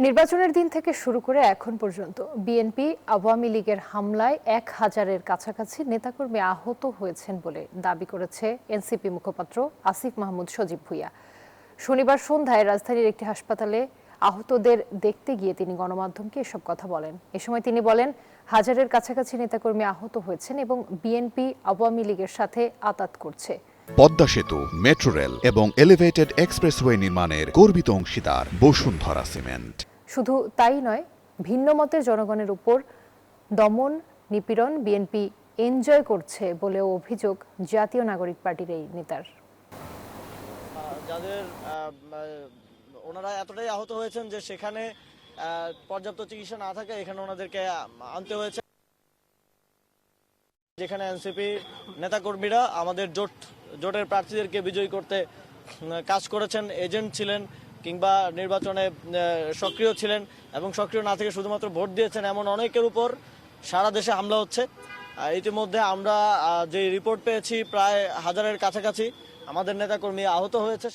নির্বাচনের দিন থেকে শুরু করে এখন পর্যন্ত বিএনপি আওয়ামী লীগের হামলায় ১,০০০-এর কাছাকাছি নেতাকর্মী আহত হয়েছেন বলে দাবি করেছে এনসিপি মুখপাত্র আসিফ মাহমুদ সজীব ভুঁইয়া। শনিবার সন্ধ্যায় রাজধানীর একটি হাসপাতালে আহতদের দেখতে গিয়ে তিনি গণমাধ্যমকে এসব কথা বলেন। এ সময় তিনি বলেন, হাজারের কাছাকাছি নেতাকর্মী আহত হয়েছেন এবং বিএনপি আওয়ামী লীগের সাথে আঁতাত করছে। পদ্মা সেতু, মেট্রো রেল এবং এলিভেটেড এক্সপ্রেসওয়ে নির্মাণের গর্বিত অংশীদার বসুন্ধরা সিমেন্ট। শুধু তাই নয়, ভিন্ন মতের জনগণের উপর দমন নিপীড়ন বিএনপি এনজয় করছে বলেও অভিযোগ জাতীয় নাগরিক পার্টির এই নেতার। যাদের ওনারা এতটাই আহত হয়েছেন যে সেখানে পর্যাপ্ত চিকিৎসা না থাকে এখানে ওনাদেরকে আনতে হয়েছে, যেখানে এনসিপি নেতাকর্মীরা আমাদের জোটের প্রার্থীদেরকে বিজয়ী করতে কাজ করেছেন, এজেন্ট ছিলেন কিংবা নির্বাচনে সক্রিয় ছিলেন এবং সক্রিয় না থেকে শুধুমাত্র ভোট দিয়েছেন এমন অনেকের উপর সারা দেশে হামলা হচ্ছে। ইতিমধ্যে আমরা যে রিপোর্ট পেয়েছি প্রায় ১,০০০-এর কাছাকাছি আমাদের নেতাকর্মী আহত হয়েছে।